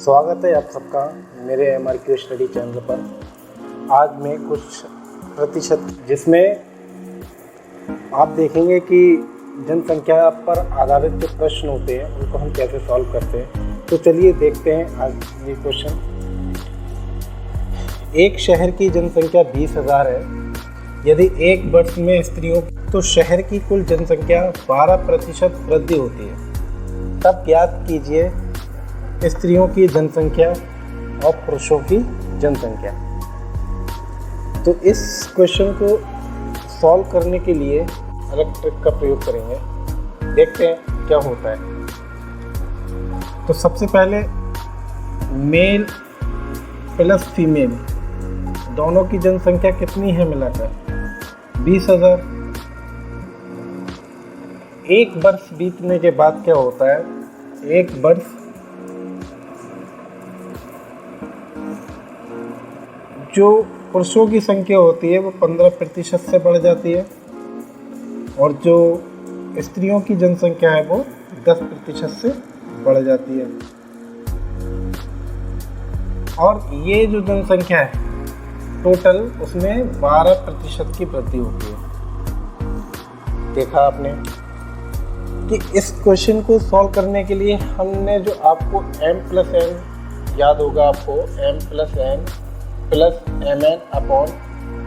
स्वागत है आप सबका मेरे MRQ स्टडी चैनल पर। आज मैं कुछ प्रतिशत जिसमें आप देखेंगे कि जनसंख्या पर आधारित जो प्रश्न होते हैं उनको हम कैसे सॉल्व करते हैं। तो चलिए देखते हैं आज ये क्वेश्चन। एक शहर की जनसंख्या 20,000 है। यदि एक वर्ष में स्त्रियों तो शहर की कुल जनसंख्या 12% वृद्धि होती है। तब ज्ञात कीजिए स्त्रियों की जनसंख्या और पुरुषों की जनसंख्या। तो इस क्वेश्चन को सॉल्व करने के लिए अलग ट्रिक का प्रयोग करेंगे। देखते हैं क्या होता है। तो सबसे पहले मेल प्लस फीमेल दोनों की जनसंख्या कितनी है मिलाकर 20,000। एक वर्ष बीतने के बाद क्या होता है, एक वर्ष जो पुरुषों की संख्या होती है वो 15% से बढ़ जाती है और जो स्त्रियों की जनसंख्या है वो 10% से बढ़ जाती है। और ये जो जनसंख्या है टोटल उसमें 12% की वृद्धि होती है। देखा आपने कि इस क्वेश्चन को सॉल्व करने के लिए हमने जो आपको m+n याद होगा, आपको m+n प्लस mn अपॉन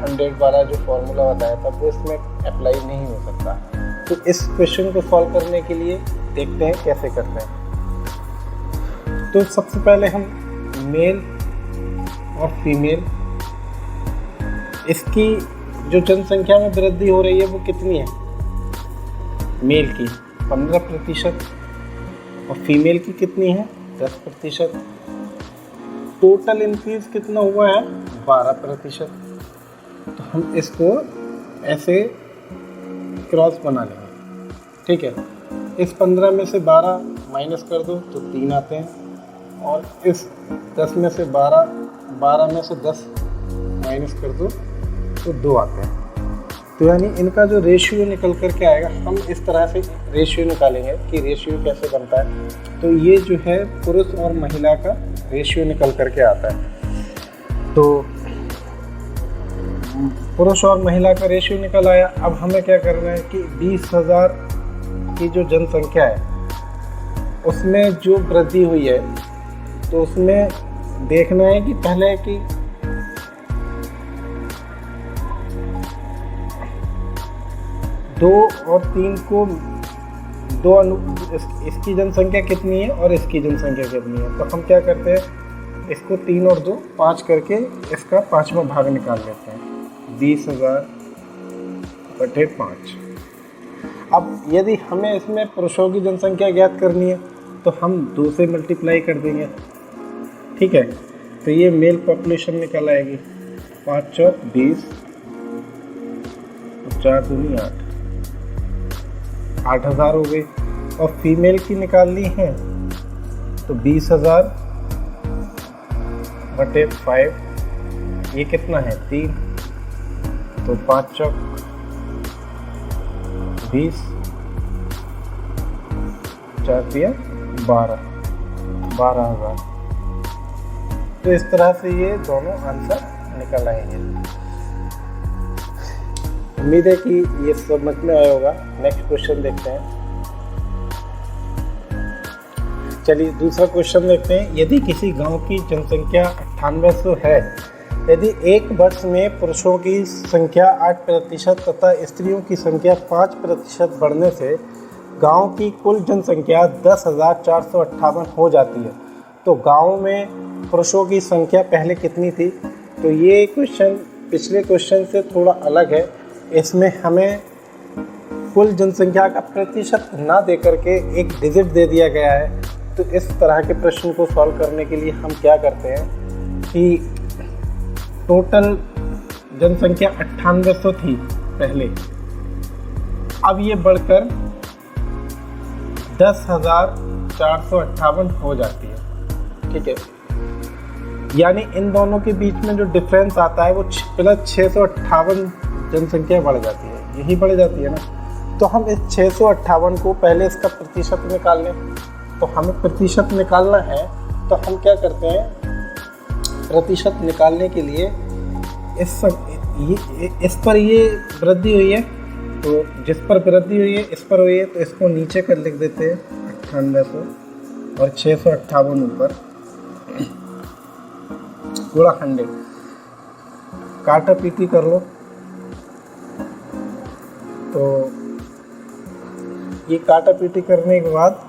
100 वाला जो फॉर्मूला बताया था वो इसमें अप्लाई नहीं हो सकता। तो इस क्वेश्चन को सॉल्व करने के लिए देखते हैं कैसे करते हैं। तो सबसे पहले हम मेल और फीमेल इसकी जो जनसंख्या में वृद्धि हो रही है वो कितनी है, मेल की 15% और फीमेल की कितनी है 10%। टोटल इंक्रीज कितना हुआ है 12%। तो हम इसको ऐसे क्रॉस बना लेंगे, ठीक है। इस 15 में से 12 माइनस कर दो तो 3 आते हैं और इस 10 में से 12 में से 10 माइनस कर दो तो 2 आते हैं। तो यानी इनका जो रेशियो निकल कर के आएगा, हम इस तरह से रेशियो निकालेंगे कि रेशियो कैसे बनता है। तो ये जो है पुरुष और महिला का रेशियो निकल कर के आता है। तो पुरुष और महिला का रेशियो निकल आया। अब हमें क्या करना है कि 20,000 की जो जनसंख्या है उसमें जो वृद्धि हुई है तो उसमें देखना है कि पहले कि 2 और 3 को इसकी जनसंख्या कितनी है और इसकी जनसंख्या कितनी है। तो हम क्या करते हैं, इसको 3 और 2 5 करके इसका 5वां भाग निकाल लेते हैं, 20,000/5। अब यदि हमें इसमें पुरुषों की जनसंख्या ज्ञात करनी है तो हम 2 से मल्टीप्लाई कर देंगे, ठीक है। तो ये मेल पॉपुलेशन निकल आएगी 5 चौक 20, 4 दूनी 8, 8,000 हो गई। और फीमेल की निकालनी है तो 20,000/5, ये कितना है 3, तो 5 चौक 20, 4 तिया 12,000। तो इस तरह से ये दोनों आंसर निकल आएंगे। उम्मीद है कि ये समझ में आया होगा। नेक्स्ट क्वेश्चन देखते हैं। चलिए दूसरा क्वेश्चन देखते हैं। यदि किसी गांव की जनसंख्या 9800 है, यदि एक वर्ष में पुरुषों की संख्या 8% तथा स्त्रियों की संख्या 5% बढ़ने से गांव की कुल जनसंख्या 10,458 हो जाती है, तो गांव में पुरुषों की संख्या पहले कितनी थी। तो ये क्वेश्चन पिछले क्वेश्चन से थोड़ा अलग है। इसमें हमें कुल जनसंख्या का प्रतिशत ना दे करके एक डिजिट दे दिया गया है। तो इस तरह के प्रश्न को सॉल्व करने के लिए हम क्या करते हैं कि टोटल जनसंख्या 9800 थी पहले, अब ये बढ़कर 10,458 हो जाती है, ठीक है। यानी इन दोनों के बीच में जो डिफरेंस आता है वो प्लस 658 जनसंख्या बढ़ जाती है, यही बढ़ जाती है ना। तो हम इस 658 को पहले इसका प्रतिशत निकाल लें। तो हमें प्रतिशत निकालना है तो हम क्या करते हैं, प्रतिशत निकालने के लिए इस पर ये वृद्धि हुई है, तो जिस पर वृद्धि हुई है इस पर हुई है, तो इसको नीचे कर लिख देते हैं 9800 और 658 ऊपर गुणा 100। काटा पीटी कर लो तो ये काटा पीटी करने के बाद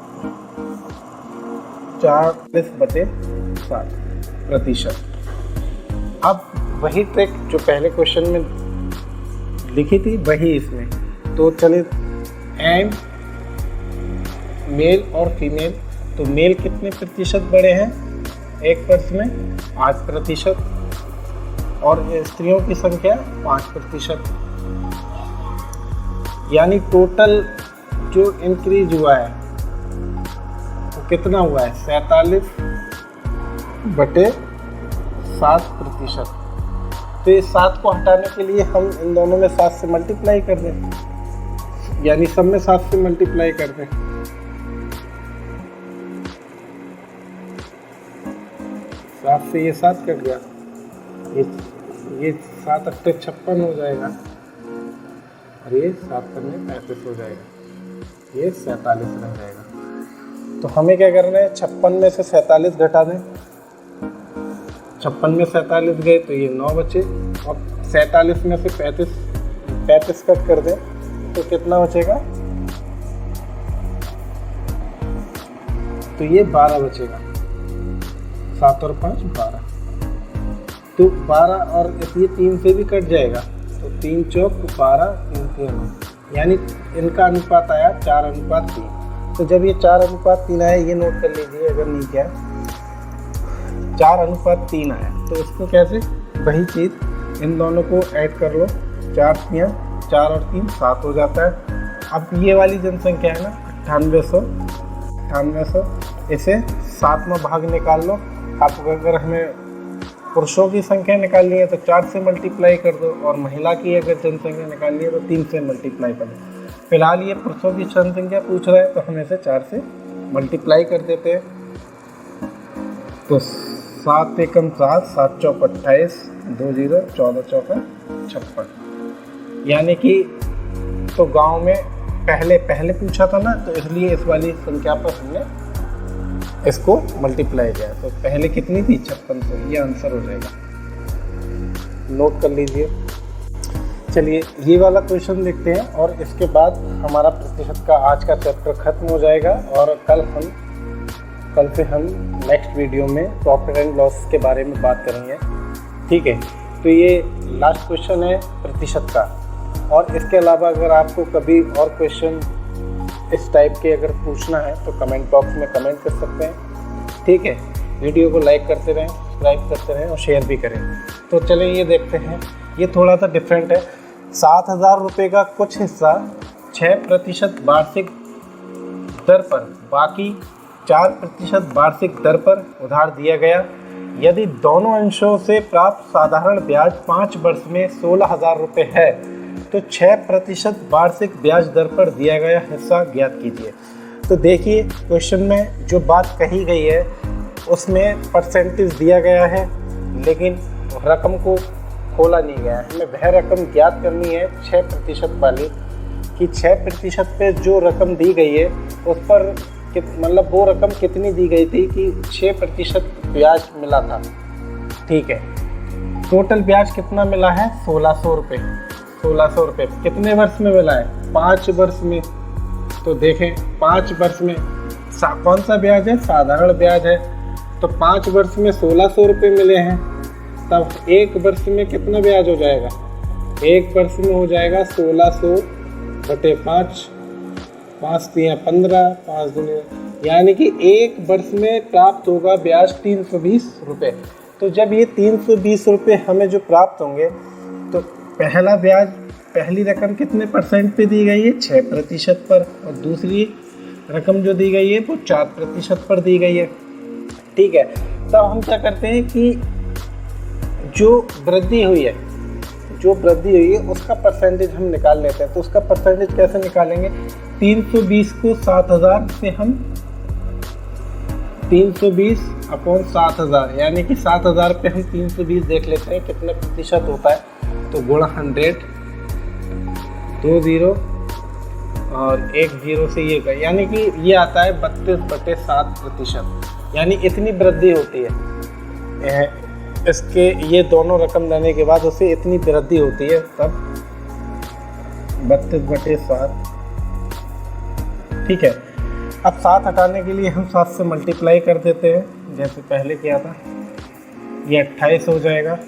40/60%। अब वही ट्रिक जो पहले क्वेश्चन में लिखी थी वही इसमें, तो चले एम मेल और फीमेल, तो मेल कितने प्रतिशत बड़े हैं एक वर्ष में 8%, और स्त्रियों की संख्या 5%, यानी टोटल जो इंक्रीज हुआ है वो कितना हुआ है 47/7%। तो ये 7 को हटाने के लिए हम इन दोनों में 7 से मल्टीप्लाई कर दें, यानी सब में 7 से मल्टीप्लाई कर दें। 7 से ये 7 कट गया, ये 7 अट्ठे 56 हो जाएगा, और ये 7 करने 35 हो जाएगा, ये 47 रह जाएगा। तो हमें क्या करना है, 56 में से 47 घटा दें, 56 में 47 गए तो ये 9 बचे, और 47 में से 35 कट कर दें तो कितना बचेगा, तो ये 12 बचेगा, 7 और 5 12, तो 12 और ये 3 से भी कट जाएगा, तो 3 चौक 12, 3 3, यानी इनका अनुपात आया 4:3। तो जब ये 4:3 आया, ये नोट कर लीजिए अगर नहीं किया, 4:3 आया, तो इसको कैसे, वही चीज़ इन दोनों को ऐड कर लो, 4 और 3 7 हो जाता है। अब ये वाली जनसंख्या है ना 9800, इसे 7वां भाग निकाल लो। आप अगर हमें पुरुषों की संख्या निकालनी है तो 4 से मल्टीप्लाई कर दो, और महिला की अगर जनसंख्या निकालनी है तो 3 से मल्टीप्लाई कर दो। फिलहाल ये पुरुषों की जनसंख्या पूछ रहा है तो हम इसे 4 से मल्टीप्लाई कर देते हैं, तो 7 एकम 7, 7 चौक 28, 2 0, 14 चौका 56, यानी कि तो गांव में पहले पूछा था ना, तो इसलिए इस वाली संख्या पर हमने इसको मल्टीप्लाई किया, तो पहले कितनी थी 5600, ये आंसर हो जाएगा, नोट कर लीजिए। चलिए ये वाला क्वेश्चन देखते हैं, और इसके बाद हमारा प्रतिशत का आज का चैप्टर खत्म हो जाएगा, और कल से हम नेक्स्ट वीडियो में प्रॉफिट एंड लॉस के बारे में बात करेंगे, ठीक है। तो ये लास्ट क्वेश्चन है प्रतिशत का, और इसके अलावा अगर आपको कभी और क्वेश्चन इस टाइप के अगर पूछना है तो कमेंट बॉक्स में कमेंट कर सकते हैं, ठीक है। वीडियो को लाइक करते रहें, सब्सक्राइब करते रहें और शेयर भी करें। तो चलें ये देखते हैं, ये थोड़ा सा डिफरेंट है। 7000 रुपये का कुछ हिस्सा 6% वार्षिक दर पर, बाकी 4% वार्षिक दर पर उधार दिया गया। यदि दोनों अंशों से प्राप्त साधारण ब्याज 5 वर्ष में 16,000 रुपये है, तो 6% वार्षिक ब्याज दर पर दिया गया हिस्सा ज्ञात कीजिए। तो देखिए क्वेश्चन में जो बात कही गई है उसमें परसेंटेज दिया गया है, लेकिन रकम को खोला नहीं गया है। हमें वह रकम ज्ञात करनी है 6% वाली, कि 6% पे जो रकम दी गई है उस पर मतलब वो रकम कितनी दी गई थी कि 6% ब्याज मिला था, ठीक है। टोटल ब्याज कितना मिला है 1600 रुपये। 1600 रुपये कितने वर्ष में मिला है 5 वर्ष में। तो देखें 5 वर्ष में कौन सा ब्याज है, साधारण ब्याज है। तो 5 वर्ष में 1600 रुपये मिले हैं, तब 1 वर्ष में कितना ब्याज हो जाएगा, 1 वर्ष में हो जाएगा 1600/5, 5 3 15, 5 दूनी, यानी कि 1 वर्ष में प्राप्त होगा ब्याज 320 रुपये। तो जब ये 320 रुपये हमें जो प्राप्त होंगे, तो पहला ब्याज, पहली रकम कितने परसेंट पे दी गई है 6% पर, और दूसरी रकम जो दी गई है वो 4% पर दी गई है, ठीक है। तो हम क्या करते हैं कि जो वृद्धि हुई है उसका परसेंटेज हम निकाल लेते हैं। तो उसका परसेंटेज कैसे निकालेंगे, 320 को 7000 से हम 320 अपॉन 7000, यानी कि 7000 पे हम 320 देख लेते हैं कितने प्रतिशत होता है। तो गुणा 100, 2 0 और 1 0 से ये का, यानी कि ये आता है 32/7%, यानी इतनी वृद्धि होती है। इसके ये दोनों रकम देने के बाद उसे इतनी वृद्धि होती है, तब 32/7। ठीक है, अब 7 हटाने के लिए हम 7 से मल्टीप्लाई कर देते हैं, जैसे पहले किया था। ये 28 हो जाएगा,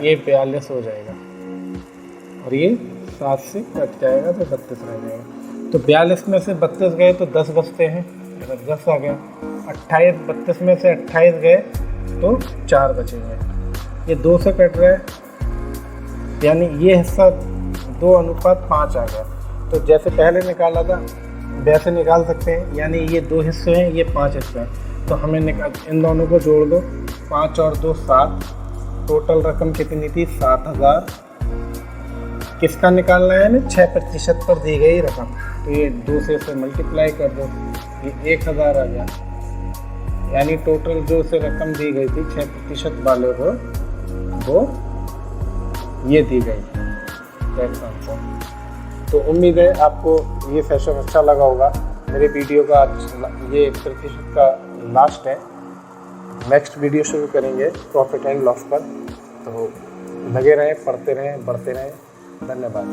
ये 42 हो जाएगा, और ये 7 से कट जाएगा तो 32 रह जाएगा। तो 42 में से 32 गए तो 10 बचते हैं, इधर 10 आ गया। 28 32 में से 28 गए तो 4 बचेंगे। ये 2 से कट रहा है, यानी ये हिस्सा 2:5 आ गया। तो जैसे पहले निकाला था वैसे निकाल सकते हैं, यानी ये 2 हिस्से हैं, ये 5 हिस्से हैं। तो हमें इन दोनों को जोड़ दो, 5 और 2 7, टोटल रकम कितनी थी 7000। किसका निकालना है हमें, 6% पर दी गई रकम। तो ये 2 से इसे मल्टीप्लाई कर दो, ये 1000 आ गया, यानी टोटल जो से रकम दी गई थी 6% वाले को, वो ये दी गई। तो उम्मीद है आपको ये सेशन अच्छा लगा होगा। मेरे वीडियो का ये प्रतिशत का लास्ट है, नेक्स्ट वीडियो शुरू करेंगे प्रॉफिट एंड लॉस पर। तो लगे रहें, पढ़ते रहें, बढ़ते रहें। धन्यवाद।